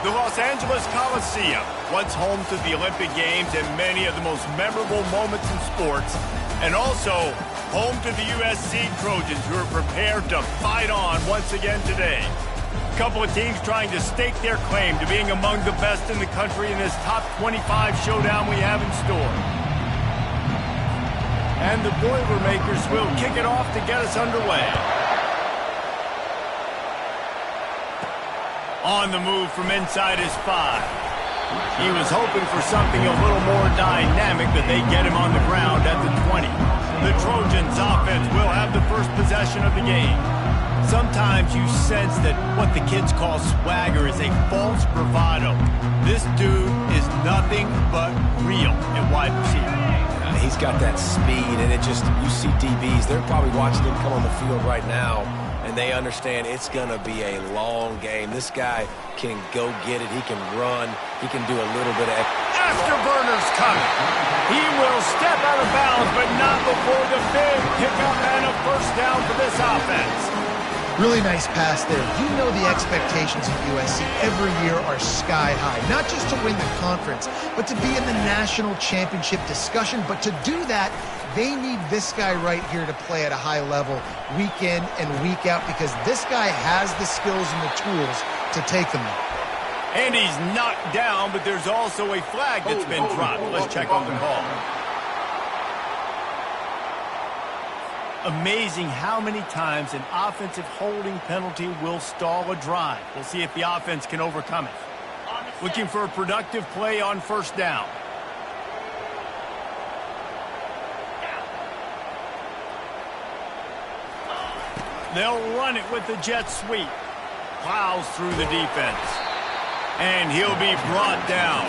The Los Angeles Coliseum, once home to the Olympic Games and many of the most memorable moments in sports, and also home to the USC Trojans, who are prepared to fight on once again today. A couple of teams trying to stake their claim to being among the best in the country in this top 25 showdown we have in store. And the Boilermakers will kick it off to get us underway. On the move from inside his 5. He was hoping for something a little more dynamic, but they get him on the ground at the 20. The Trojans offense will have the first possession of the game. Sometimes you sense that what the kids call swagger is a false bravado. This dude is nothing but real at wide receiver. He's got that speed, and you see DBs, they're probably watching him come on the field right now, and they understand it's going to be a long game. This guy can go get it. He can run. He can do a little bit of... Afterburner's coming. He will step out of bounds, but not before the big pickup and a first down for this offense. Really nice pass there. You know the expectations of USC every year are sky high. Not just to win the conference, but to be in the national championship discussion. But to do that, they need this guy right here to play at a high level week in and week out, because this guy has the skills and the tools to take them there. And he's knocked down, but there's also a flag that's been dropped. Let's check on the call. Amazing how many times an offensive holding penalty will stall a drive. We'll see if the offense can overcome it. Looking for a productive play on first down. They'll run it with the jet sweep. Plows through the defense. And he'll be brought down.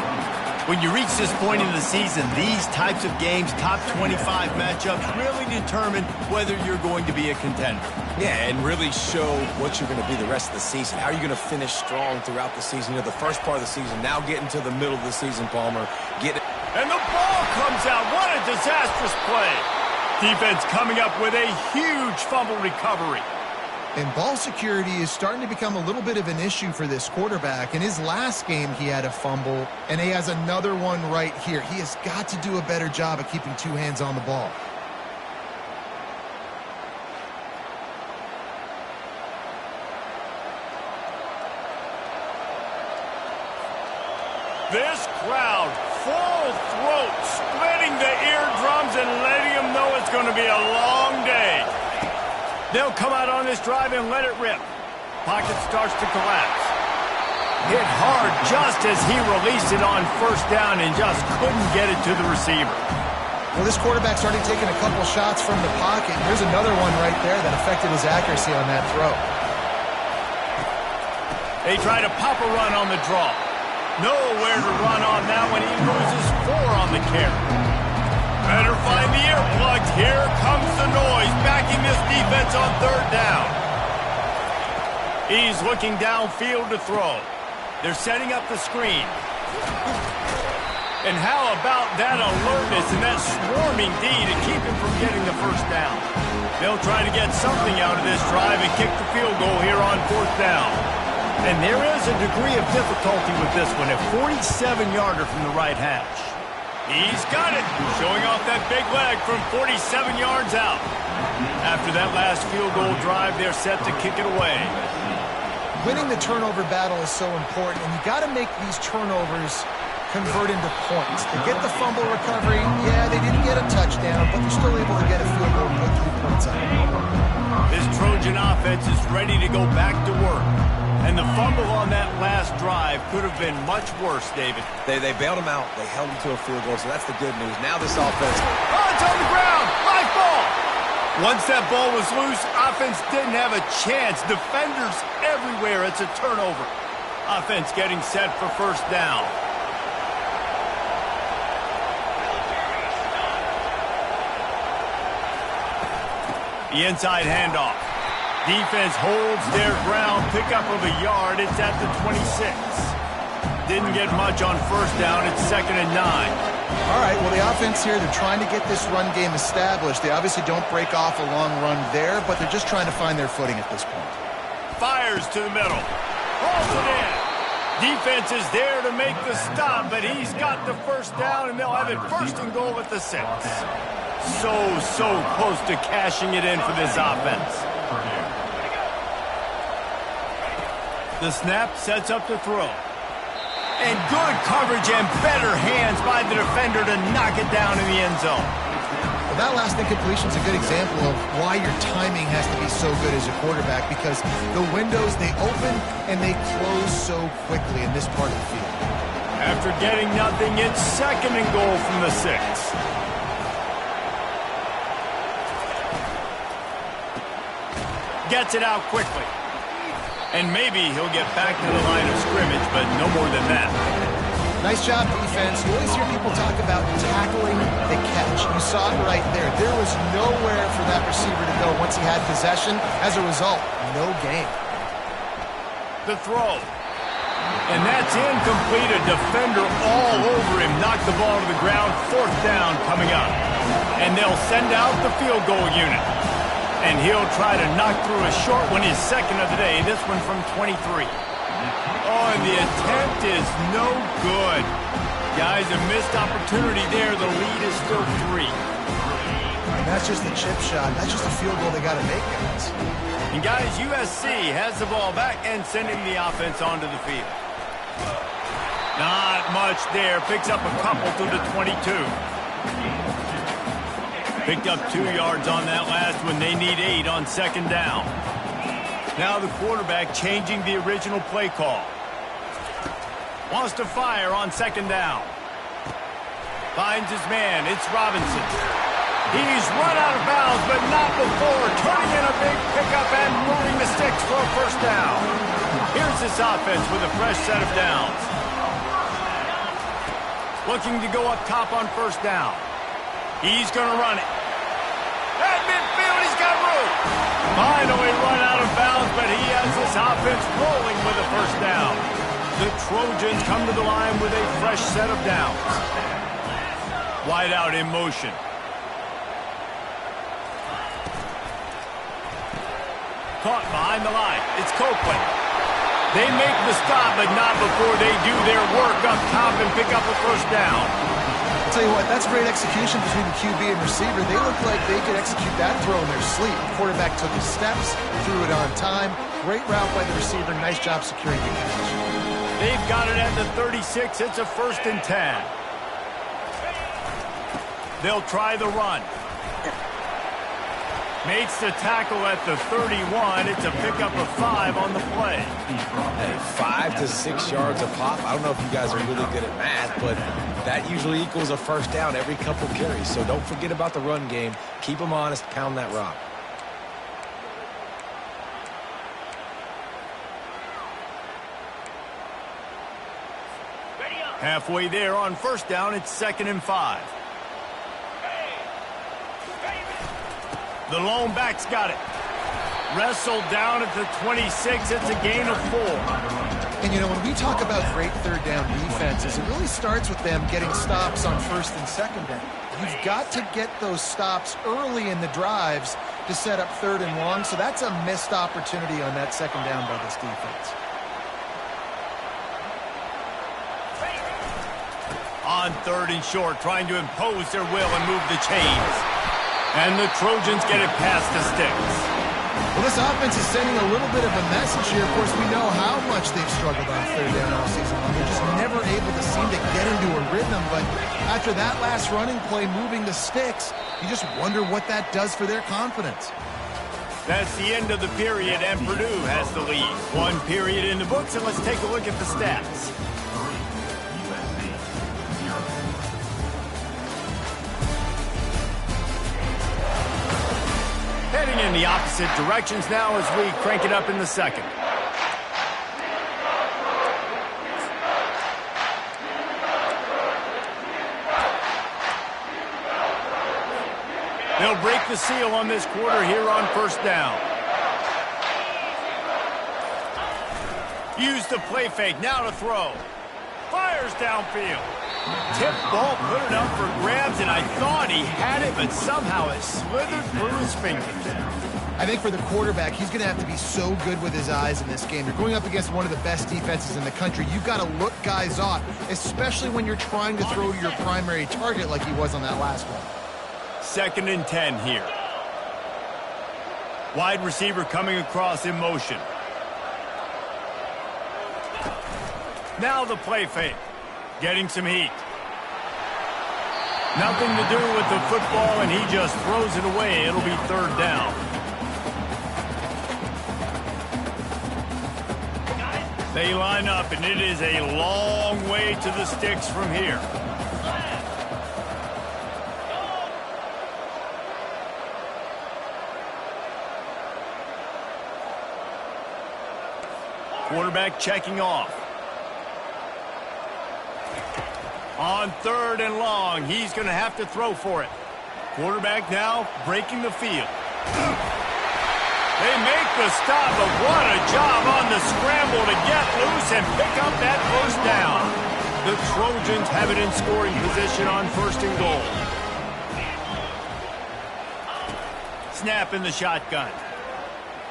When you reach this point in the season, these types of games, top 25 matchups, really determine whether you're going to be a contender. Yeah, and really show what you're going to be the rest of the season. How are you going to finish strong throughout the season? You know, the first part of the season, now getting to the middle of the season, Palmer. And the ball comes out. What a disastrous play. Defense coming up with a huge fumble recovery. And ball security is starting to become a little bit of an issue for this quarterback. In his last game, he had a fumble, and he has another one right here. He has got to do a better job of keeping two hands on the ball. This crowd, full throat, splitting the eardrums and letting them know it's going to be a long day. They'll come out on this drive and let it rip. Pocket starts to collapse. Hit hard just as he released it on first down and just couldn't get it to the receiver. Well, this quarterback's already taken a couple shots from the pocket. There's another one right there that affected his accuracy on that throw. They try to pop a run on the draw. Nowhere to run on that one. He loses 4 on the carry. Better find the earplugs. Here comes the noise, backing this defense on third down. He's looking downfield to throw. They're setting up the screen. And how about that alertness and that swarming D to keep him from getting the first down? They'll try to get something out of this drive and kick the field goal here on fourth down. And there is a degree of difficulty with this one, a 47-yarder from the right hash. He's got it, showing off that big leg from 47 yards out. After that last field goal drive, they're set to kick it away. Winning the turnover battle is so important, and you got to make these turnovers convert into points. They get the fumble recovery. Yeah, they didn't get a touchdown, but they're still able to get a field goal and put 3 points on it. This Trojan offense is ready to go back to work. And the fumble on that last drive could have been much worse, David. They bailed him out. They held him to a field goal, so that's the good news. Now this offense... Oh, it's on the ground! Live ball! Once that ball was loose, offense didn't have a chance. Defenders everywhere. It's a turnover. Offense getting set for first down. The inside handoff. Defense holds their ground, pickup of a yard. It's at the 26. Didn't get much on first down. It's 2nd and 9. All right, well, the offense here, they're trying to get this run game established. They obviously don't break off a long run there, but they're just trying to find their footing at this point. Fires to the middle. Hauls it in. Defense is there to make the stop, but he's got the first down, and they'll have it first and goal at the 6. So close to cashing it in for this offense. The snap sets up the throw. And good coverage and better hands by the defender to knock it down in the end zone. Well, that last incompletion is a good example of why your timing has to be so good as a quarterback, because the windows, they open and they close so quickly in this part of the field. After getting nothing, it's second and goal from the 6. Gets it out quickly. And maybe he'll get back to the line of scrimmage, but no more than that. Nice job, defense. You always hear people talk about tackling the catch. You saw it right there. There was nowhere for that receiver to go once he had possession. As a result, no gain. The throw. And that's incomplete. A defender all over him. Knocked the ball to the ground. 4th down coming up. And they'll send out the field goal unit. And he'll try to knock through a short one, his second of the day. This one from 23. Oh, and the attempt is no good. Guys, a missed opportunity there. The lead is still 3. And that's just the chip shot. That's just a field goal they got to make, guys. And guys, USC has the ball back and sending the offense onto the field. Not much there. Picks up a couple to the 22. Picked up 2 yards on that last one. They need 8 on 2nd down. Now the quarterback changing the original play call. Wants to fire on 2nd down. Finds his man. It's Robinson. He's run out of bounds, but not before turning in a big pickup and moving the sticks for a first down. Here's this offense with a fresh set of downs. Looking to go up top on 1st down. He's going to run it. At midfield, he's got room. Finally run out of bounds, but he has this offense rolling with a first down. The Trojans come to the line with a fresh set of downs. Wide out in motion. Caught behind the line. It's Copeland. They make the stop, but not before they do their work up top and pick up a first down. I'll tell you what, that's great execution between the QB and receiver. They look like they could execute that throw in their sleep. The quarterback took his steps, threw it on time. Great route by the receiver. Nice job securing the catch. They've got it at the 36. It's a 1st and 10. They'll try the run. Makes the tackle at the 31. It's a pickup of 5 on the play. Hey, 5 to 6 yards a pop. I don't know if you guys are really good at math, but that usually equals a first down every couple carries. So don't forget about the run game. Keep them honest. Pound that rock. Halfway there on 1st down. It's 2nd and 5. The lone back's got it. Wrestled down at the 26. It's a gain of 4. And, you know, when we talk about great 3rd down defenses, it really starts with them getting stops on 1st and 2nd down. You've got to get those stops early in the drives to set up 3rd and long, so that's a missed opportunity on that 2nd down by this defense. On 3rd and short, trying to impose their will and move the chains. And the Trojans get it past the sticks. Well, this offense is sending a little bit of a message here. Of course, we know how much they've struggled on 3rd down all season long. They're just never able to seem to get into a rhythm. But after that last running play, moving the sticks, you just wonder what that does for their confidence. That's the end of the period, and Purdue has the lead. 1 period in the books, and let's take a look at the stats. Heading in the opposite directions now as we crank it up in the 2nd. They'll break the seal on this quarter here on 1st down. Use the play fake, now to throw. Fires downfield. Tip ball, put it up for grabs, and I thought he had it, but somehow it slithered through his fingers. I think for the quarterback, he's going to have to be so good with his eyes in this game. You're going up against one of the best defenses in the country. You've got to look guys off, especially when you're trying to throw to your primary target like he was on that last one. 2nd and 10 here. Wide receiver coming across in motion. Now the play fake. Getting some heat. Nothing to do with the football, and he just throws it away. It'll be 3rd down. They line up, and it is a long way to the sticks from here. Quarterback checking off. On 3rd and long, he's going to have to throw for it. Quarterback now breaking the field. They make the stop, but what a job on the scramble to get loose and pick up that 1st down. The Trojans have it in scoring position on 1st and goal. Snap in the shotgun.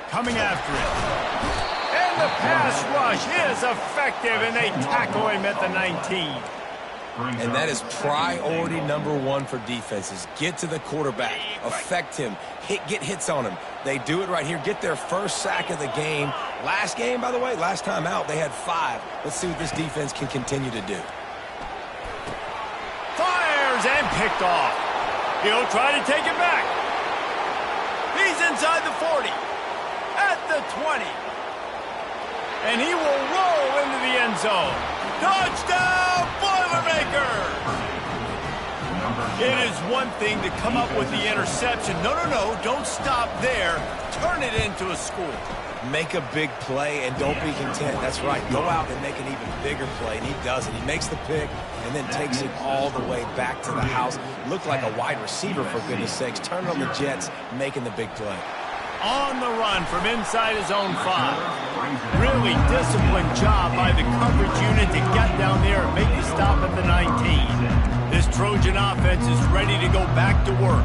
Coming after it. And the pass rush is effective, and they tackle him at the 19. And that is priority number 1 for defenses. Get to the quarterback. Affect him. Get hits on him. They do it right here. Get their 1st sack of the game. Last game, by the way, last time out, they had 5. Let's see what this defense can continue to do. Fires and picked off. He'll try to take it back. He's inside the 40. At the 20. And he will roll into the end zone. Touchdown, Boilermakers! It is one thing to come up with the interception. No, don't stop there. Turn it into a score. Make a big play and don't be content. That's right. Go out and make an even bigger play, and he does it. He makes the pick and then takes it all the way back to the house. Looked like a wide receiver, for goodness sakes. Turned on the Jets, making the big play. On the run from inside his own 5. Really disciplined job by the coverage unit to get down there and make the stop at the 19. This Trojan offense is ready to go back to work.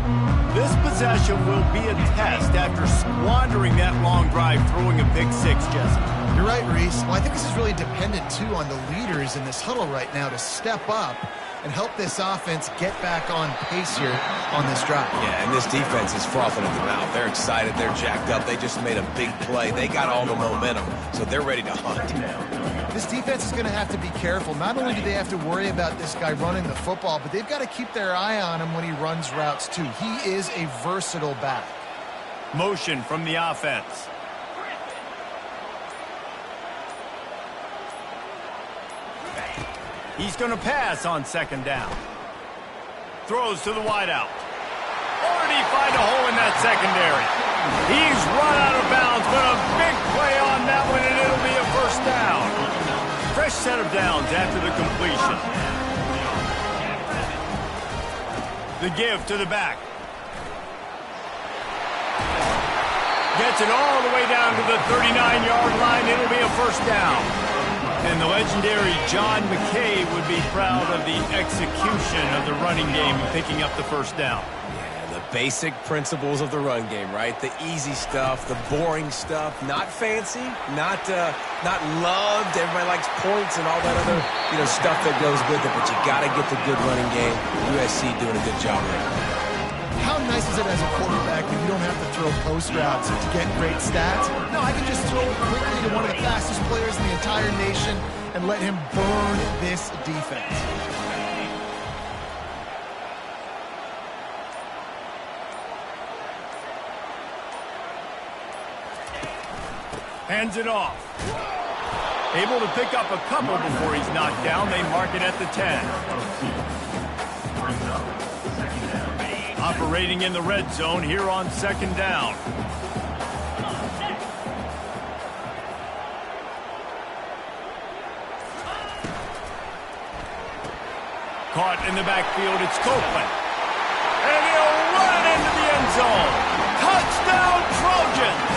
This possession will be a test after squandering that long drive, throwing a pick 6, Jesse. You're right, Reese. Well, I think this is really dependent, too, on the leaders in this huddle right now to step up and help this offense get back on pace here on this drive. Yeah, and this defense is frothing at the mouth. They're excited. They're jacked up. They just made a big play. They got all the momentum, so they're ready to hunt. This defense is going to have to be careful. Not only do they have to worry about this guy running the football, but they've got to keep their eye on him when he runs routes, too. He is a versatile back. Motion from the offense. He's going to pass on 2nd down. Throws to the wideout. Or did he find a hole in that secondary? He's run out of bounds, but a big play on that one, and it'll be a 1st down. Fresh set of downs after the completion. The give to the back. Gets it all the way down to the 39-yard line. It'll be a 1st down. And the legendary John McKay would be proud of the execution of the running game, picking up the 1st down. Yeah, the basic principles of the run game, right? The easy stuff, the boring stuff, not fancy, not loved. Everybody likes points and all that other, stuff that goes with it. But you got to get the good running game. USC doing a good job there. How nice is it as a quarterback when you don't have to throw post routes to get great stats? No, I can just throw quickly to one of the fastest players in the entire nation and let him burn this defense. Hands it off. Able to pick up a couple before he's knocked down. They mark it at the 10. Operating in the red zone here on 2nd down. Caught in the backfield, it's Copeland. And he'll run it into the end zone. Touchdown, Trojans!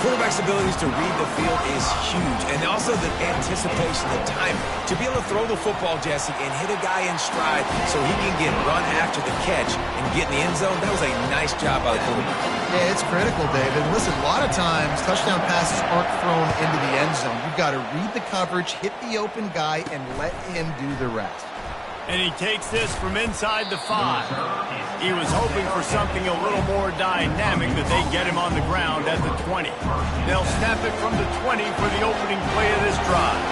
Quarterback's abilities to read the field is huge, and also the anticipation, the time to be able to throw the football, Jesse, and hit a guy in stride so he can get run after the catch and get in the end zone. That was a nice job by the quarterback. Yeah, it's critical, David. Listen, a lot of times touchdown passes aren't thrown into the end zone. You've got to read the coverage, hit the open guy, and let him do the rest. And he takes this from inside the 5. He was hoping for something a little more dynamic, that they get him on the ground at the 20. They'll snap it from the 20 for the opening play of this drive.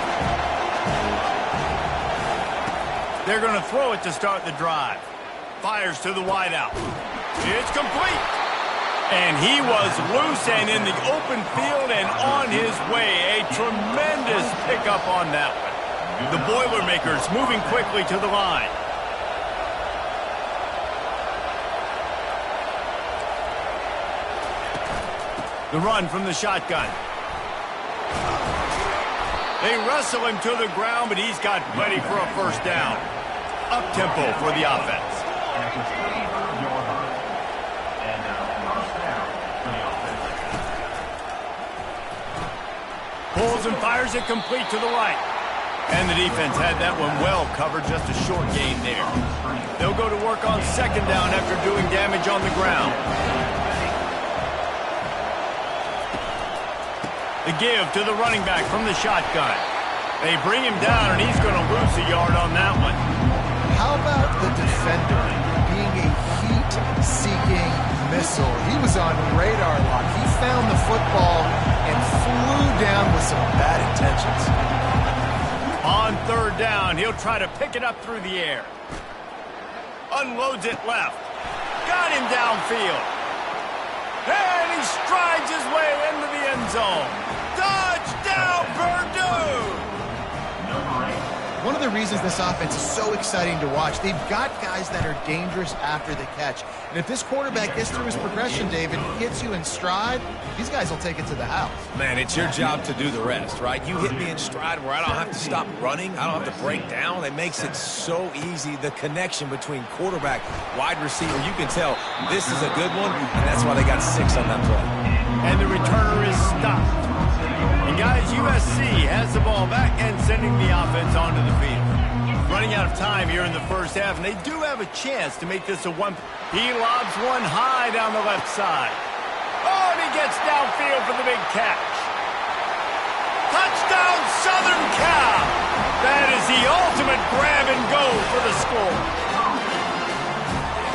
They're going to throw it to start the drive. Fires to the wideout. It's complete. And he was loose and in the open field and on his way. A tremendous pickup on that one. The Boilermakers moving quickly to the line. The run from the shotgun. They wrestle him to the ground, but he's got plenty for a first down. Up-tempo for the offense. Pulls and fires it complete to the right. And the defense had that one well covered, just a short gain there. They'll go to work on second down after doing damage on the ground. The give to the running back from the shotgun. They bring him down, and he's going to lose a yard on that one. How about the defender being a heat-seeking missile? He was on radar lock. He found the football and flew down with some bad intentions. On third down, he'll try to pick it up through the air. Unloads it left. Got him downfield. And he strides his way into the end zone. Touchdown, Purdue! One of the reasons this offense is so exciting to watch, they've got guys that are dangerous after the catch. And if this quarterback gets through his progression, David, hits you in stride, these guys will take it to the house. Man, it's your job to do the rest, right? You hit me in stride where I don't have to stop running. I don't have to break down. It makes it so easy. The connection between quarterback, wide receiver, you can tell this is a good one, and that's why they got 6 on that play. And the returner is stopped. And guys, USC has the ball back and sending the offense onto the field. Running out of time here in the first half, and they do have a chance to make this a one. He lobs one high down the left side. Oh, and he gets downfield for the big catch. Touchdown, Southern Cal! That is the ultimate grab and go for the score.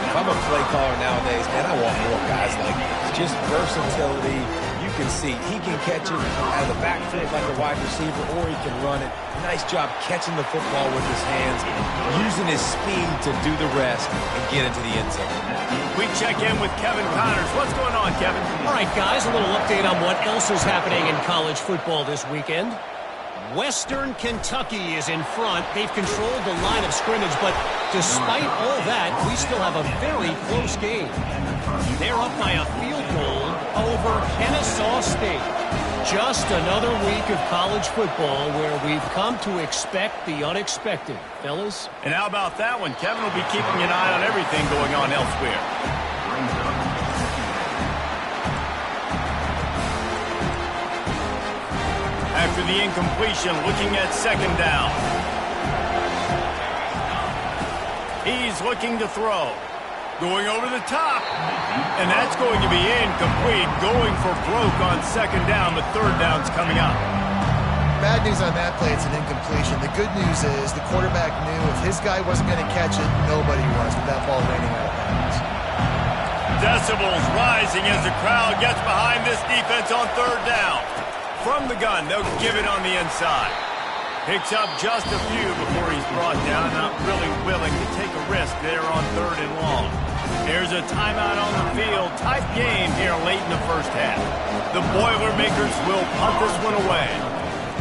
If I'm a play caller nowadays, man, I want more guys like this. Just versatility. You can see he can catch it out of the backfield like a wide receiver, or he can run it. Nice job catching the football with his hands, using his speed to do the rest and get into the end zone. We check in with Kevin Connors. What's going on, Kevin? All right, guys, a little update on what else is happening in college football this weekend. Western Kentucky is in front. They've controlled the line of scrimmage, but despite all that, we still have a very close game. They're up by a field goal over Kennesaw State. Just another week of college football where we've come to expect the unexpected, fellas. And how about that one? Kevin will be keeping an eye on everything going on elsewhere. After the incompletion, looking at second down. He's looking to throw. Going over the top. And that's going to be incomplete. Going for broke on second down, but third down's coming up. Bad news on that play, it's an incompletion. The good news is the quarterback knew if his guy wasn't going to catch it, nobody was with that ball raining out of bounds. Decibels rising as the crowd gets behind this defense on third down. From the gun, they'll give it on the inside. Picks up just a few before he's brought down. Not really willing to take a risk there on third and long. There's a timeout on the field. Tight game here late in the first half. The Boilermakers will punt this one away.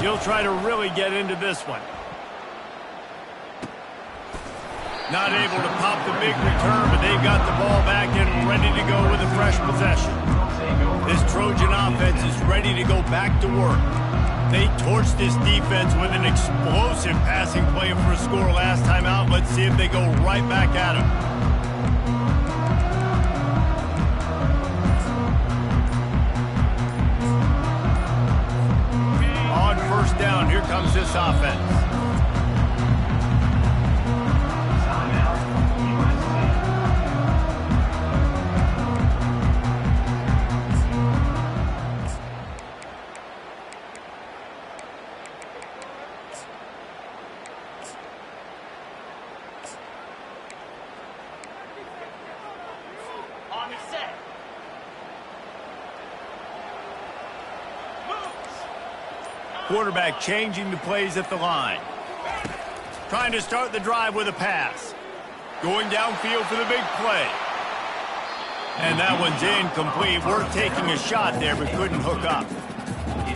He'll try to really get into this one. Not able to pop the big return, but they've got the ball back and ready to go with a fresh possession. This Trojan offense is ready to go back to work. They torched this defense with an explosive passing play for a score last time out. Let's see if they go right back at him. down. Here comes this offense. Quarterback changing the plays at the line. Trying to start the drive with a pass. Going downfield for the big play. And that one's incomplete. Worth taking a shot there, but couldn't hook up.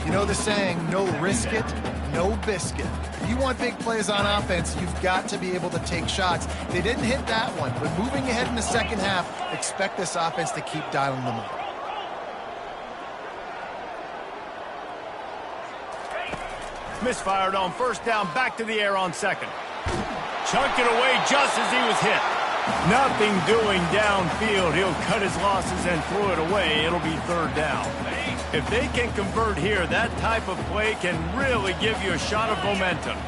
You know the saying, no risk it, no biscuit. If you want big plays on offense, you've got to be able to take shots. They didn't hit that one, but moving ahead in the second half, expect this offense to keep dialing them up. Misfired on first down, back to the air on second. Chunked it away just as he was hit. Nothing doing downfield. He'll cut his losses and throw it away. It'll be third down. If they can convert here, that type of play can really give you a shot of momentum.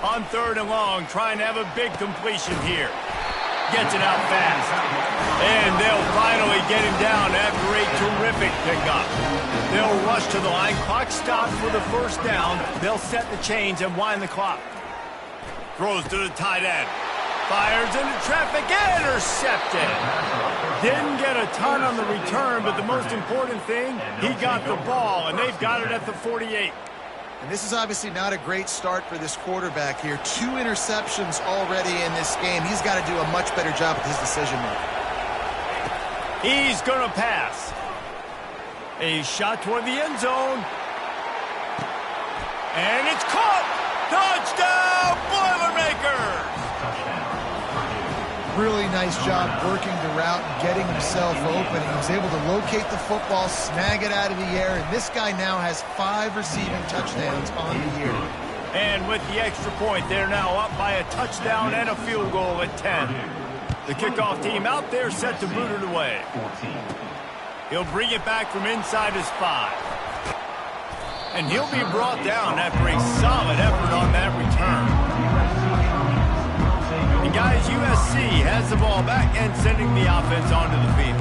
On third and long, trying to have a big completion here. Gets it out fast. And they'll finally get him down after a terrific pickup. They'll rush to the line. Clock stopped for the first down. They'll set the chains and wind the clock. Throws to the tight end. Fires into traffic. Intercepted. Didn't get a ton on the return, but the most important thing, he got the ball, and they've got it at the 48. And this is obviously not a great start for this quarterback here. 2 interceptions already in this game. He's got to do a much better job with his decision-making. He's going to pass. A shot toward the end zone. And it's caught. Touchdown, Boilermakers! Really nice job working the route and getting himself open. He was able to locate the football, snag it out of the air, and this guy now has 5 receiving touchdowns on the year. And with the extra point, they're now up by a touchdown and a field goal at 10. The kickoff team out there set to boot it away. He'll bring it back from inside his 5. And he'll be brought down after a solid effort on that return. And guys, USC has the ball back and sending the offense onto the field.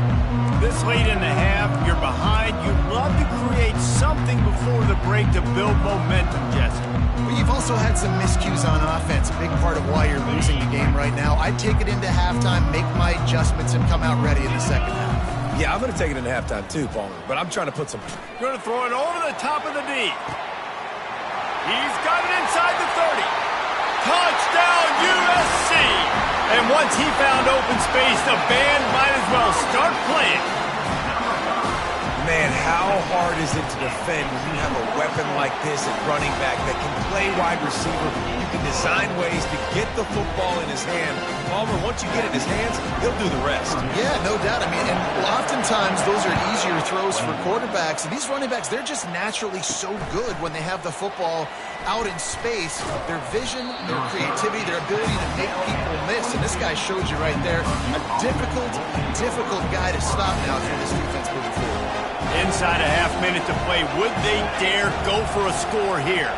This late in the half, you're behind. You'd love to create something before the break to build momentum, Jesse. But you've also had some miscues on offense, a big part of why you're losing the game right now. I'd take it into halftime, make my adjustments, and come out ready in the second half. Yeah, I'm going to take it into halftime too, Palmer, but I'm trying to put some... Going to throw it over the top of the D. He's got it inside the 30. Touchdown, USC! And once he found open space, the band might as well start playing. Man, how hard is it to defend when you have a weapon like this at running back that can play wide receiver? You can design ways to get the football in his hand. Palmer, once you get it in his hands, he'll do the rest. Yeah, no doubt. I mean, and oftentimes those are easier throws for quarterbacks. And these running backs, they're just naturally so good when they have the football out in space. Their vision, their creativity, their ability to make people miss. And this guy showed you right there, a difficult guy to stop now for this defense moving forward. Inside a half minute to play. Would they dare go for a score here?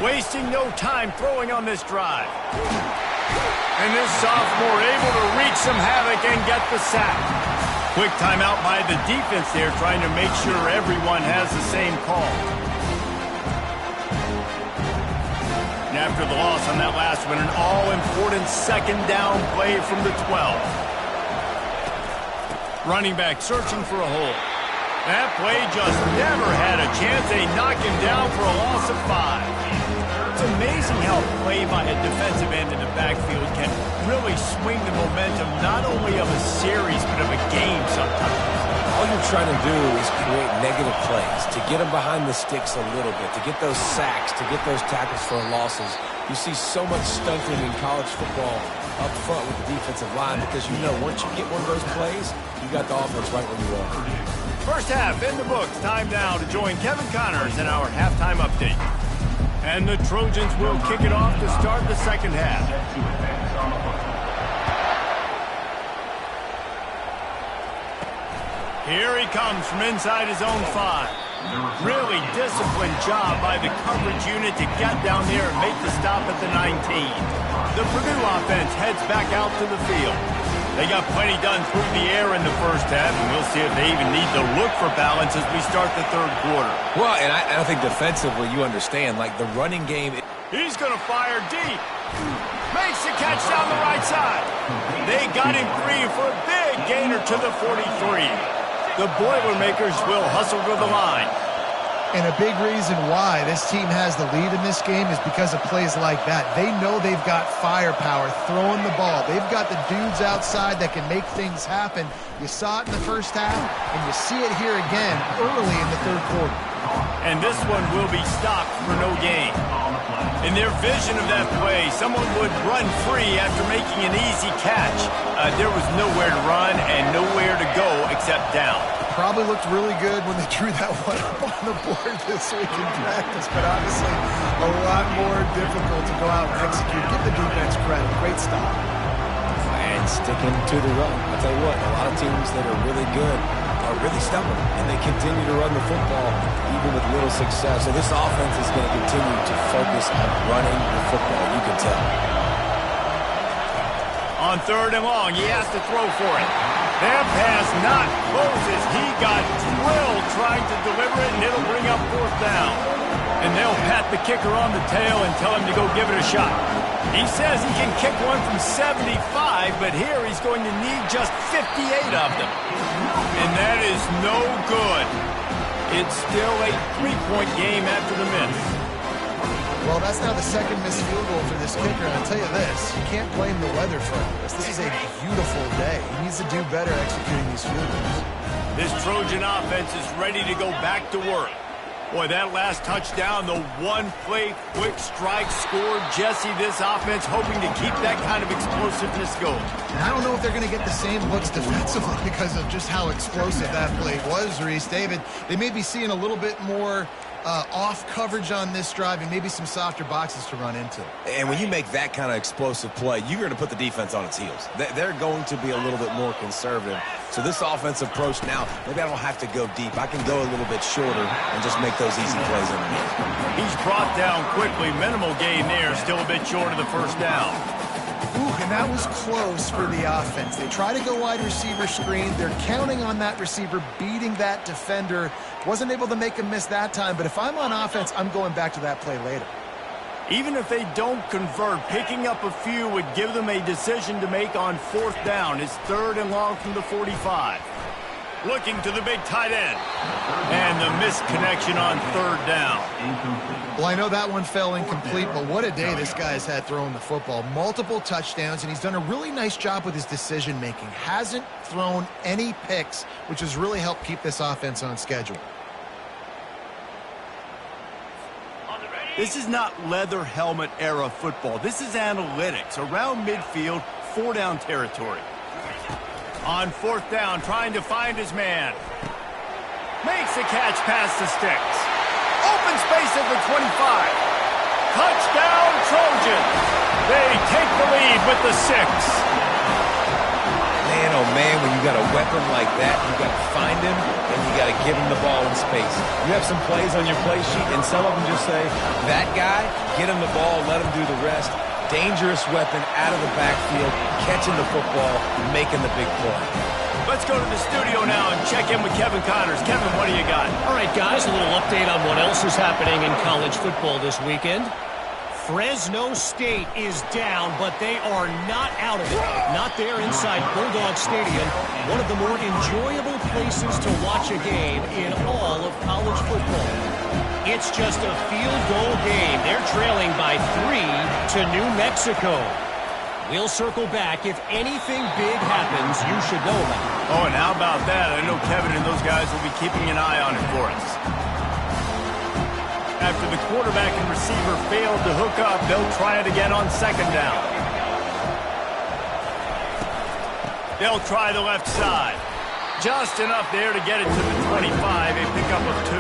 Wasting no time throwing on this drive. And this sophomore able to wreak some havoc and get the sack. Quick timeout by the defense there, trying to make sure everyone has the same call. And after the loss on that last one, an all-important second down play from the 12. Running back searching for a hole. That play just never had a chance. They knock him down for a loss of 5. It's amazing how a play by a defensive end in the backfield can really swing the momentum not only of a series but of a game sometimes. All you're trying to do is create negative plays, to get them behind the sticks a little bit, to get those sacks, to get those tackles for losses. You see so much stunting in college football up front with the defensive line because you know once you get one of those plays, you got the offense right where you are. First half in the books. Time now to join Kevin Connors in our halftime update. And the Trojans will kick it off to start the second half. Here he comes from inside his own 5. Really disciplined job by the coverage unit to get down there and make the stop at the 19. The Purdue offense heads back out to the field. They got plenty done through the air in the first half, and we'll see if they even need to look for balance as we start the third quarter. Well, and I think defensively you understand, like the running game. He's going to fire deep. Makes the catch down the right side. They got him free for a big gainer to the 43. The Boilermakers will hustle to the line. And a big reason why this team has the lead in this game is because of plays like that. They know they've got firepower throwing the ball. They've got the dudes outside that can make things happen. You saw it in the first half, and you see it here again early in the third quarter. And this one will be stopped for no gain. In their vision of that play, someone would run free after making an easy catch. There was nowhere to run and nowhere to go except down. Probably looked really good when they drew that one up on the board this week in practice, but obviously a lot more difficult to go out and execute. Give the defense credit. Great stop. And sticking to the run. I'll tell you what, a lot of teams that are really good are really stubborn, and they continue to run the football even with little success. So this offense is going to continue to focus on running the football. You can tell. On 3rd and long, he has to throw for it. That pass not closes. He got drilled trying to deliver it, and it'll bring up 4th down. And they'll pat the kicker on the tail and tell him to go give it a shot. He says he can kick one from 75, but here he's going to need just 58 of them. And that is no good. It's still a 3-point game after the miss. Well, that's now the second missed field goal for this kicker, and I'll tell you this, you can't blame the weather for all this. This is a beautiful day. He needs to do better executing these field goals. This Trojan offense is ready to go back to work. Boy, that last touchdown, the one-play quick strike scored. Jesse, this offense hoping to keep that kind of explosiveness going. And I don't know if they're going to get the same looks defensively because of just how explosive that play was, Reese. David, they may be seeing a little bit more off coverage on this drive and maybe some softer boxes to run into. And when you make that kind of explosive play, you're going to put the defense on its heels. They're going to be a little bit more conservative. So this offensive approach now, maybe I don't have to go deep. I can go a little bit shorter and just make those easy plays underneath. He's brought down quickly. Minimal gain there. Still a bit short of the 1st down. Ooh, and that was close for the offense. They try to go wide receiver screen. They're counting on that receiver beating that defender. Wasn't able to make him miss that time, but if I'm on offense, I'm going back to that play later. Even if they don't convert, picking up a few would give them a decision to make on 4th down. It's 3rd and long from the 45. Looking to the big tight end. And the missed connection on 3rd down. Well, I know that one fell incomplete, but what a day this guy's had throwing the football. Multiple touchdowns, and he's done a really nice job with his decision-making. Hasn't thrown any picks, which has really helped keep this offense on schedule. This is not leather helmet era football. This is analytics. Around midfield, 4-down territory. On 4th down, trying to find his man. Makes the catch past the sticks. Open space at the 25. Touchdown, Trojans. They take the lead with the 6. Man, oh man, when you got a weapon like that, you got to find him and you got to give him the ball in space. You have some plays on your play sheet, and some of them just say, that guy, get him the ball, let him do the rest. Dangerous weapon out of the backfield, catching the football, making the big play. Let's go to the studio now and check in with Kevin Connors. Kevin, what do you got? All right, guys, a little update on what else is happening in college football this weekend. Fresno State is down, but they are not out of it. Not there inside Bulldog Stadium, one of the more enjoyable places to watch a game in all of college football. It's just a field goal game. They're trailing by 3 to New Mexico. We'll circle back. If anything big happens, you should know about it. Oh, and how about that? I know Kevin and those guys will be keeping an eye on it for us. After the quarterback and receiver failed to hook up, they'll try it again on 2nd down. They'll try the left side. Just enough there to get it to the 25, a pickup of 2.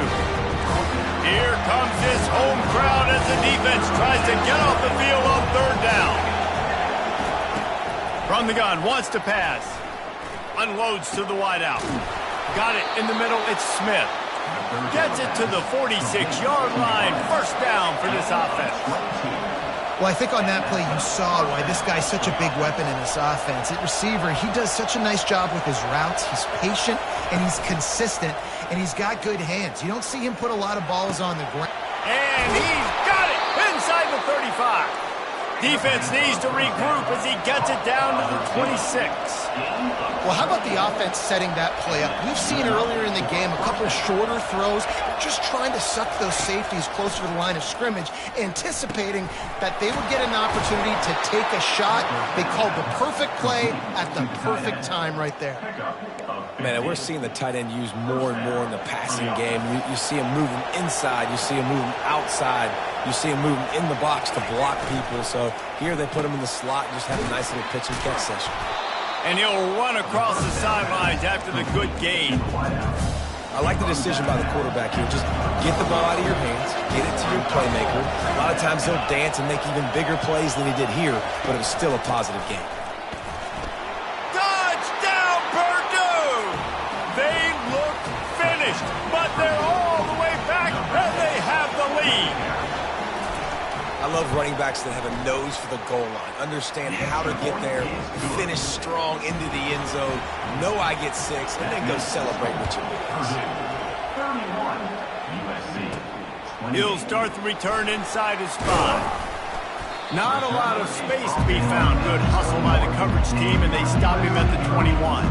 Here comes this home crowd as the defense tries to get off the field on 3rd down. From the gun, wants to pass. Unloads to the wideout. Got it in the middle. It's Smith. Gets it to the 46-yard line. First down for this offense. Well, I think on that play you saw why this guy's such a big weapon in this offense. At receiver, he does such a nice job with his routes. He's patient, and he's consistent, and he's got good hands. You don't see him put a lot of balls on the ground. And he's got it inside the 35. Defense needs to regroup as he gets it down to the 26. Well, how about the offense setting that play up? We've seen earlier in the game a couple of shorter throws, just trying to suck those safeties closer to the line of scrimmage, anticipating that they would get an opportunity to take a shot. They called the perfect play at the perfect time right there. Man, and we're seeing the tight end used more and more in the passing game. You see him moving inside. You see him moving outside. You see him moving in the box to block people. So here they put him in the slot and just have a nice little pitch and catch session. And he'll run across the sidelines after the good gain. I like the decision by the quarterback here. Just get the ball out of your hands, get it to your playmaker. A lot of times he'll dance and make even bigger plays than he did here, but it was still a positive game. Touchdown, Purdue! They look finished, but they're all the way back, and they have the lead. I love running backs that have a nose for the goal line, understand how to get there, finish strong into the end zone, know I get 6, and then go celebrate with your boys. He'll start the return inside his 5. Not a lot of space to be found. Good hustle by the coverage team, and they stop him at the 21.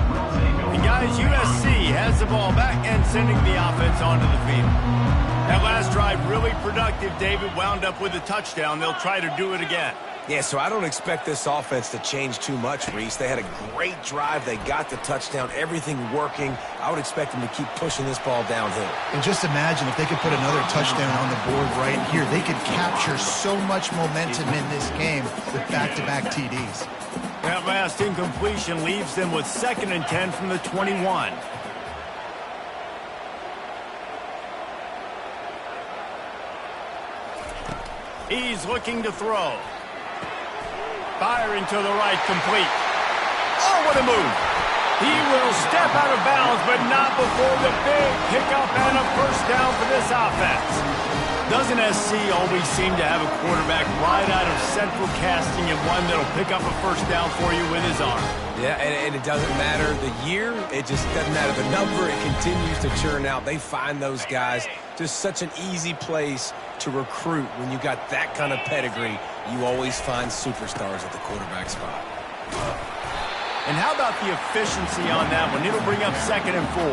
And guys, USC has the ball back and sending the offense onto the field. That last drive really productive. David wound up with a touchdown. They'll try to do it again. Yeah, so I don't expect this offense to change too much, Reese. They had a great drive. They got the touchdown, everything working. I would expect them to keep pushing this ball downhill. And just imagine if they could put another touchdown on the board right here. They could capture so much momentum in this game with back-to-back TDs. That last incompletion leaves them with 2nd and 10 from the 21. He's looking to throw. Firing to the right, complete. Oh, what a move. He will step out of bounds, but not before the big pickup and a first down for this offense. Doesn't SC always seem to have a quarterback right out of central casting and one that'll pick up a first down for you with his arm? Yeah, and it doesn't matter the year. It just doesn't matter the number. It continues to churn out. They find those guys. Just such an easy place to recruit. When you got that kind of pedigree, you always find superstars at the quarterback spot. And how about the efficiency on that one? It'll bring up 2nd and 4.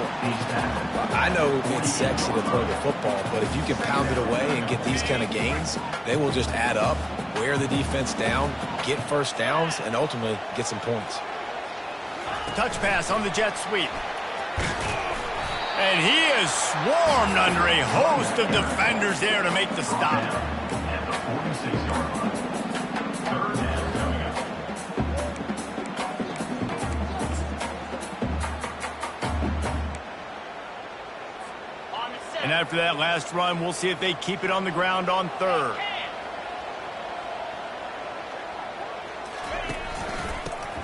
I know it's sexy to throw the football, but if you can pound it away and get these kind of gains, they will just add up, wear the defense down, get first downs, and ultimately get some points. Touch pass on the jet sweep. And he is swarmed under a host of defenders there to make the stop. And after that last run, we'll see if they keep it on the ground on 3rd.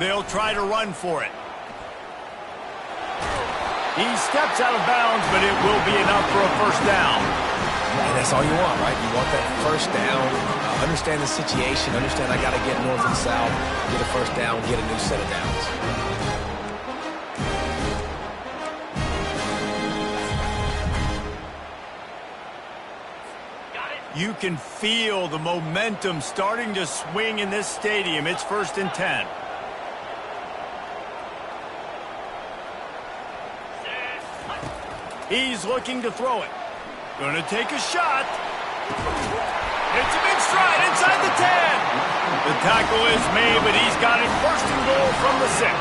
They'll try to run for it. He steps out of bounds, but it will be enough for a first down. And that's all you want, right? You want that first down. Understand the situation. Understand I got to get north and south, get a first down, get a new set of downs. You can feel the momentum starting to swing in this stadium. It's 1st and 10. He's looking to throw it. Going to take a shot. It's a big stride inside the 10. The tackle is made, but he's got it 1st and goal from the 6.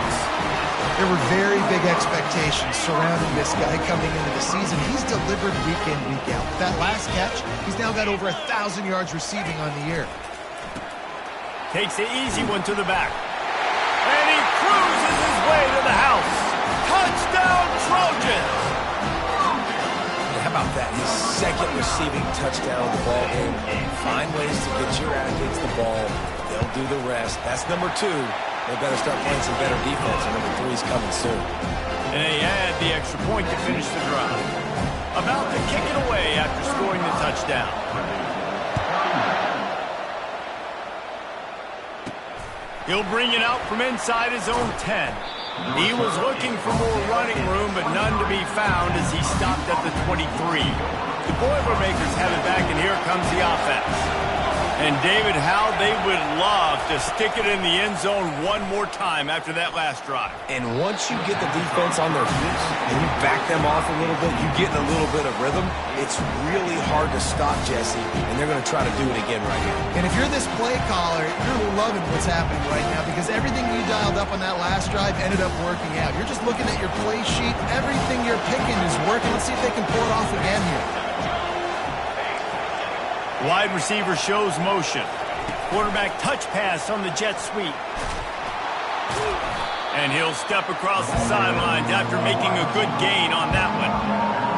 There were very big expectations surrounding this guy coming into the season. He's delivered week in, week out. With that last catch, he's now got over 1,000 yards receiving on the year. Takes the easy one to the back. And he cruises his way to the house. Touchdown, Trojans! How about that? His 2nd receiving touchdown of the ball game. Find ways to get your athletes the ball. They'll do the rest. That's number 2. they better start playing some better defense, and number 3 is coming soon. And they add the extra point to finish the drive. About to kick it away after scoring the touchdown. He'll bring it out from inside his own 10. He was looking for more running room, but none to be found as he stopped at the 23. The Boilermakers have it back, and here comes the offense. And, David, how they would love to stick it in the end zone one more time after that last drive. And once you get the defense on their feet and you back them off a little bit, you get in a little bit of rhythm, it's really hard to stop, Jesse, and they're going to try to do it again right here. And if you're this play caller, you're loving what's happening right now because everything you dialed up on that last drive ended up working out. You're just looking at your play sheet. Everything you're picking is working. Let's see if they can pull it off again here. Wide receiver shows motion. Quarterback touch pass on the jet sweep. And he'll step across the sidelines after making a good gain on that one.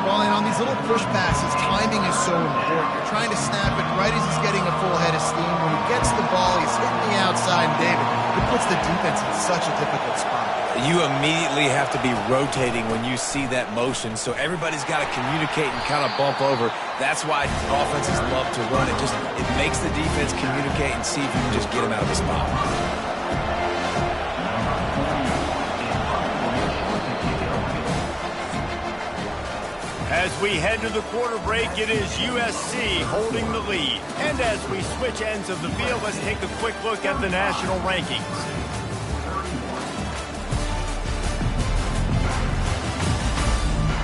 Well, and on these little push passes, timing is so important. You're trying to snap it right as he's getting a full head of steam. When he gets the ball, he's hitting the outside, and David, it puts the defense in such a difficult spot. You immediately have to be rotating when you see that motion, so everybody's got to communicate and kind of bump over. That's why offenses love to run it. It makes the defense communicate and see if you can just get him out of the spot. As we head to the quarter break, it is USC holding the lead. And as we switch ends of the field, let's take a quick look at the national rankings.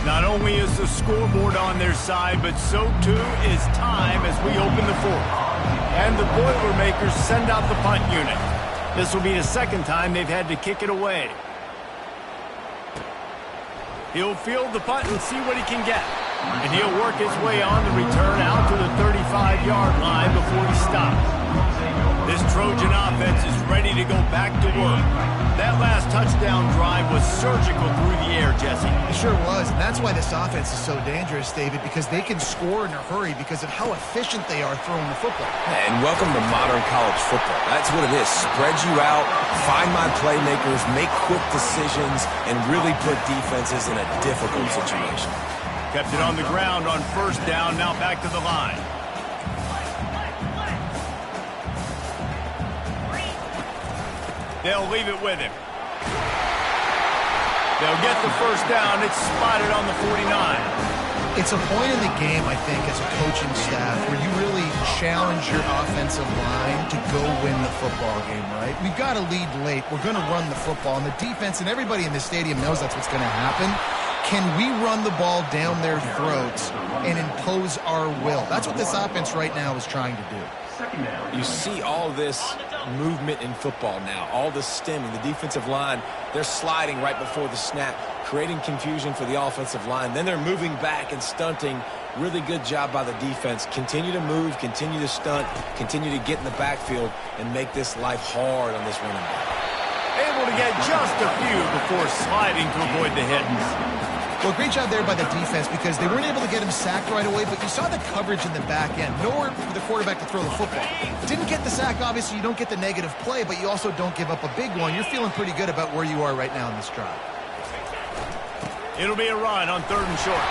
Not only is the scoreboard on their side, but so too is time as we open the fourth. And the Boilermakers send out the punt unit. This will be the second time they've had to kick it away. He'll field the punt and see what he can get. And he'll work his way on the return out to the 35-yard line before he stops. This Trojan offense is ready to go back to work. That last touchdown drive was surgical through the air, Jesse. It sure was, and that's why this offense is so dangerous, David, because they can score in a hurry because of how efficient they are throwing the football. And welcome to modern college football. That's what it is. Spread you out, find my playmakers, make quick decisions, and really put defenses in a difficult situation. Kept it on the ground on first down, now back to the line. They'll leave it with him. They'll get the first down. It's spotted on the 49. It's a point in the game, I think, as a coaching staff where you really challenge your offensive line to go win the football game, right? We've got to lead late. We're going to run the football. And the defense and everybody in the stadium knows that's what's going to happen. Can we run the ball down their throats and impose our will? That's what this offense right now is trying to do. You see all this movement in football now, all the stemming, the defensive line, they're sliding right before the snap, creating confusion for the offensive line. Then they're moving back and stunting. Really good job by the defense. Continue to move, continue to stunt, continue to get in the backfield and make this life hard on this running back. Able to get just a few before sliding to avoid the hits. Well, great job there by the defense because they weren't able to get him sacked right away, but you saw the coverage in the back end. Nowhere for the quarterback to throw the football. Didn't get the sack, obviously. You don't get the negative play, but you also don't give up a big one. You're feeling pretty good about where you are right now in this drive. It'll be a run on 3rd and short.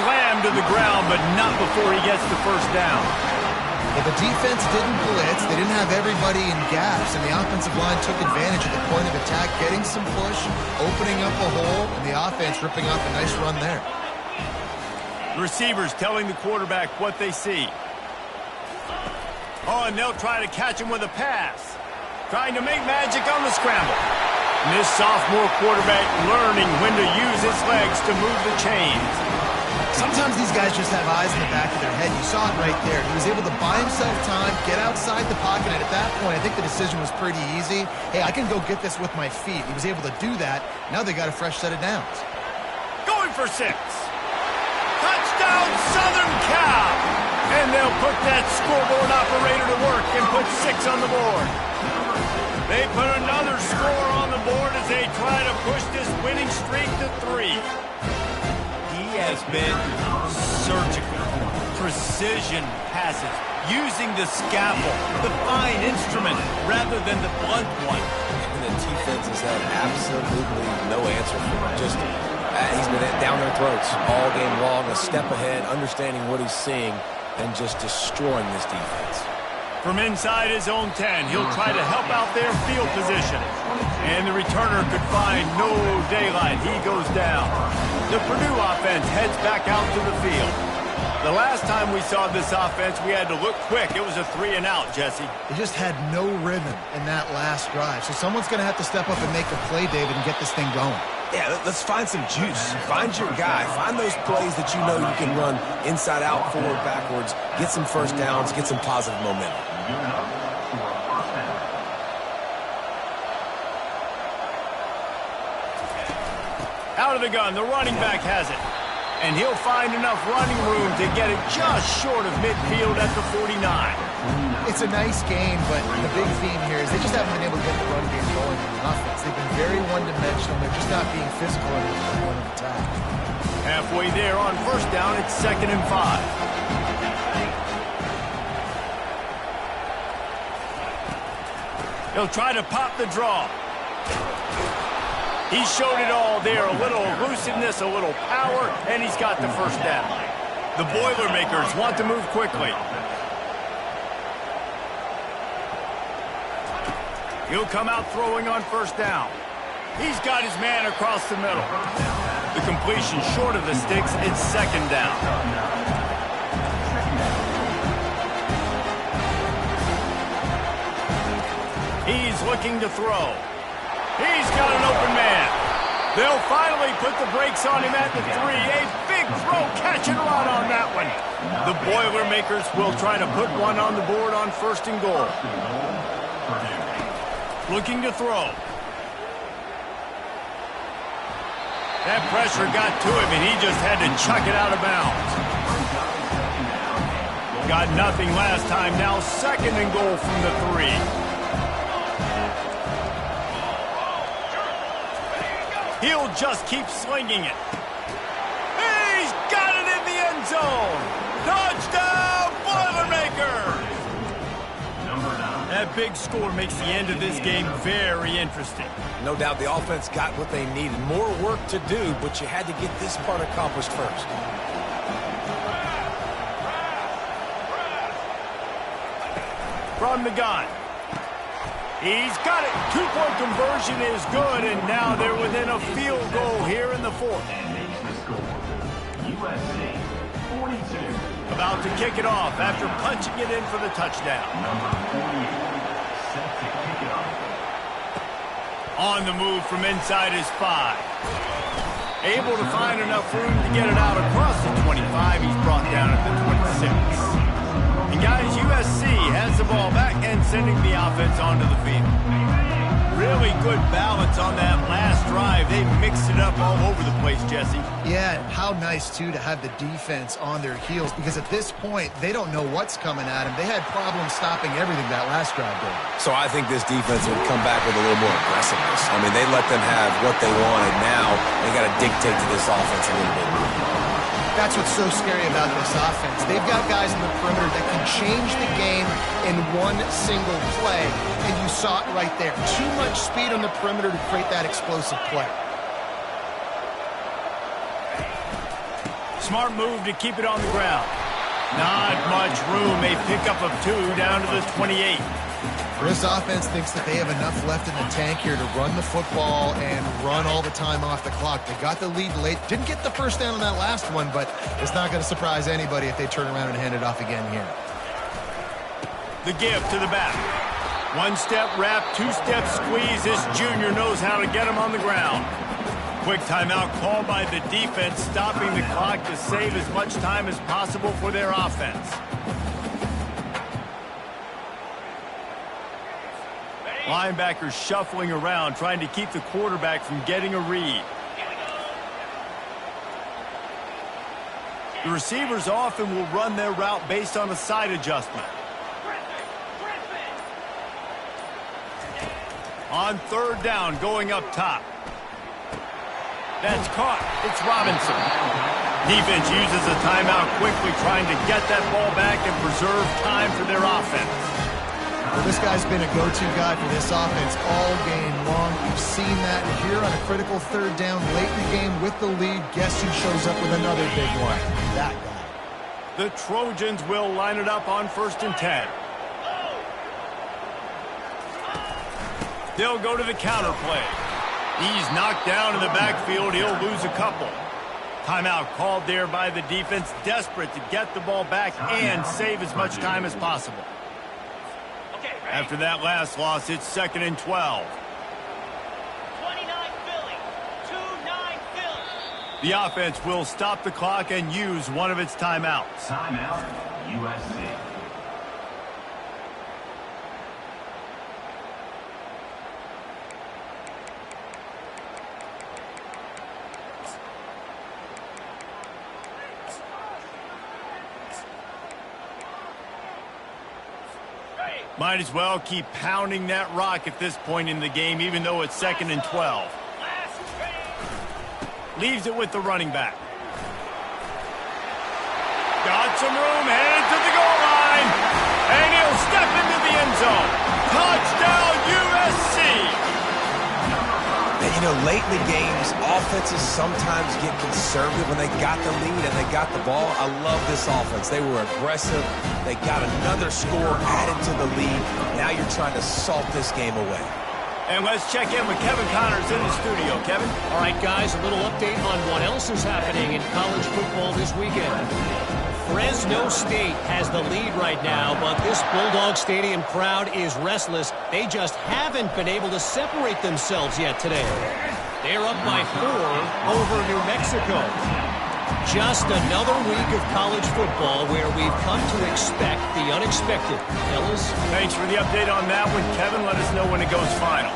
Slammed to the ground, but not before he gets the first down. Well, the defense didn't blitz. They didn't have everybody in gaps, and the offensive line took advantage at the point of attack, getting some push, opening up a hole, and the offense ripping off a nice run there. Receivers telling the quarterback what they see. Oh, and they'll try to catch him with a pass. Trying to make magic on the scramble. And this sophomore quarterback learning when to use his legs to move the chains. Sometimes these guys just have eyes in the back of their head. You saw it right there. He was able to buy himself time, get outside the pocket, and at that point, I think the decision was pretty easy. Hey, I can go get this with my feet. He was able to do that. Now they got a fresh set of downs. Going for 6. Touchdown, Southern Cal! And they'll put that scoreboard operator to work and put 6 on the board. They put another score on the board as they try to push this winning streak to 3. Has been surgical, precision passes, using the scalpel, the fine instrument rather than the blunt one. something that defense has had absolutely no answer for. Just he's been down their throats all game long, a step ahead, understanding what he's seeing, and just destroying this defense. From inside his own 10, he'll try to help out their field position. And the returner could find no daylight. He goes down. The Purdue offense heads back out to the field. The last time we saw this offense, we had to look quick. It was a 3-and-out, Jesse. They just had no rhythm in that last drive. So someone's going to have to step up and make a play, David, and get this thing going. Yeah, let's find some juice. Find your guy. Find those plays that you know you can run inside out, forward, backwards. Get some first downs. Get some positive momentum. Out of the gun, the running back has it. And he'll find enough running room to get it just short of midfield at the 49. It's a nice game, but the big theme here is they just haven't been able to get the run game going in the offense. They've been very one-dimensional. They're just not being physical in the point of attack. Halfway there on first down, it's 2nd and 5. He'll try to pop the draw. He showed it all there, a little elusiveness, a little power, and he's got the first down. The Boilermakers want to move quickly. He'll come out throwing on first down. He's got his man across the middle. The completion short of the sticks, it's 2nd down. He's looking to throw. He's got an open man. They'll finally put the brakes on him at the 3. A big throw, catch and run on that one. The Boilermakers will try to put one on the board on 1st and goal. Looking to throw. That pressure got to him, and he just had to chuck it out of bounds. Got nothing last time. Now 2nd and goal from the 3. He'll just keep slinging it. He's got it in the end zone. Touchdown, Boilermakers! That big score makes the end of this game very interesting. No doubt the offense got what they needed. More work to do, but you had to get this part accomplished first. From the gun. He's got it. 2-point conversion is good, and now they're within a field goal here in the 4th. USC 42. About to kick it off after punching it in for the touchdown. Number 48 set to kick it off. On the move from inside his 5. Able to find enough room to get it out across the 25. He's brought down at the 26. And guys, USC has the ball back and sending the offense onto the field. Really good balance on that last drive. They mixed it up all over the place, Jesse. Yeah, how nice, too, to have the defense on their heels, because at this point, they don't know what's coming at them. They had problems stopping everything that last drive did. So I think this defense would come back with a little more aggressiveness. I mean, they let them have what they wanted. Now they got to dictate to this offense a little bit more. That's what's so scary about this offense. They've got guys in the perimeter that can change the game in one single play, and you saw it right there. Too much speed on the perimeter to create that explosive play. Smart move to keep it on the ground. Not much room. A pickup of 2 down to the 28. This offense thinks that they have enough left in the tank here to run the football and run all the time off the clock. They got the lead late. Didn't get the first down on that last one, but it's not going to surprise anybody if they turn around and hand it off again here. The give to the back. 1-step wrap, 2-step squeeze. This junior knows how to get him on the ground. Quick timeout called by the defense, stopping the clock to save as much time as possible for their offense. Linebackers shuffling around, trying to keep the quarterback from getting a read. The receivers often will run their route based on a side adjustment. On 3rd down, going up top. That's caught. It's Robinson. Defense uses a timeout quickly, trying to get that ball back and preserve time for their offense. Well, this guy's been a go-to guy for this offense all game long. We've seen that here on a critical third down late in the game with the lead. Guess who shows up with another big one? That guy. The Trojans will line it up on 1st and 10. They'll go to the counter play. He's knocked down in the backfield. He'll lose a couple. Timeout called there by the defense, desperate to get the ball back and save as much time as possible. After that last loss, it's 2nd and 12. 29 Philly. 2-9 Philly. The offense will stop the clock and use one of its timeouts. Timeout, USC. Might as well keep pounding that rock at this point in the game, even though it's 2nd and 12. Leaves it with the running back. Got some room, headed to the goal line. And he'll step into the end zone. Touchdown, USC! And, you know, late in the games, offenses sometimes get conservative when they got the lead and they got the ball. I love this offense. They were aggressive. They got another score added to the lead. Now you're trying to salt this game away. And let's check in with Kevin Connors in the studio. Kevin? All right, guys, a little update on what else is happening in college football this weekend. Fresno State has the lead right now, but this Bulldog Stadium crowd is restless. They just haven't been able to separate themselves yet today. They're up by 4 over New Mexico. Just another week of college football where we've come to expect the unexpected. Ellis? Thanks for the update on that one, Kevin. Let us know when it goes final.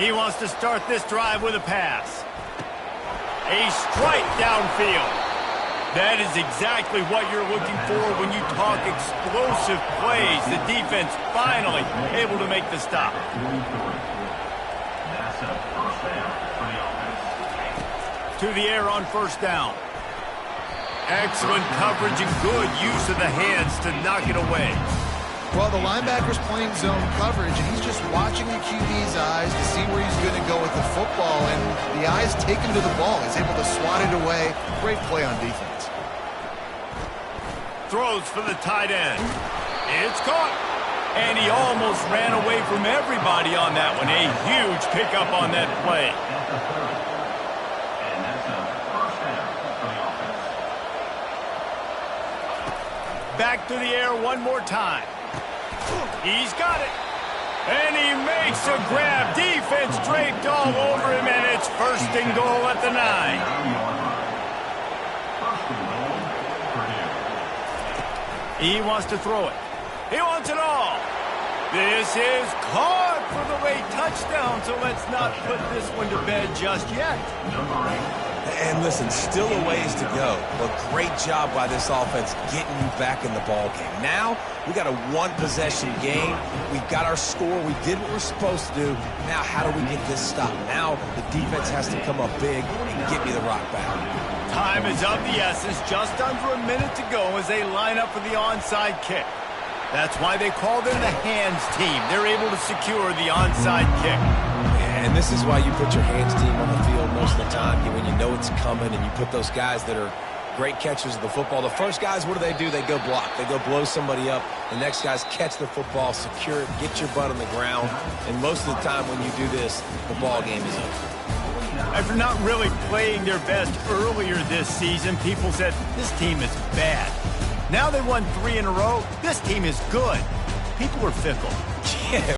He wants to start this drive with a pass. A strike downfield. That is exactly what you're looking for when you talk explosive plays. The defense finally able to make the stop. That's a first down for the offense. To the air on 1st down. Excellent coverage and good use of the hands to knock it away. Well, the linebacker's playing zone coverage, and he's just watching the QB's eyes to see where he's going to go with the football, and the eyes take him to the ball. He's able to swat it away. Great play on defense. Throws for the tight end. It's caught. And he almost ran away from everybody on that one. A huge pickup on that play. And that's a first down for the offense. Back to the air one more time. He's got it. And he makes a grab. Defense draped all over him, and it's 1st and goal at the 9. First and goal, Purdue. He wants to throw it. He wants it all. This is caught for the late touchdown, so let's not put this one to bed just yet. Number 8. And listen, still a ways to go, but great job by this offense getting you back in the ball game. Now, we got a one-possession game. We got our score. We did what we're supposed to do. Now, how do we get this stopped? Now, the defense has to come up big and get me the rock back. Time is of the essence. Just under a minute to go as they line up for the onside kick. That's why they call them the hands team. They're able to secure the onside kick. And this is why you put your hands team on the field most of the time, when you know it's coming, and you put those guys that are great catchers of the football. The first guys, what do? They go block. They go blow somebody up. The next guys catch the football, secure it, get your butt on the ground. And most of the time when you do this, the ball game is over. After not really playing their best earlier this season, people said, this team is bad. Now they won 3 in a row. This team is good. People are fickle. Yeah.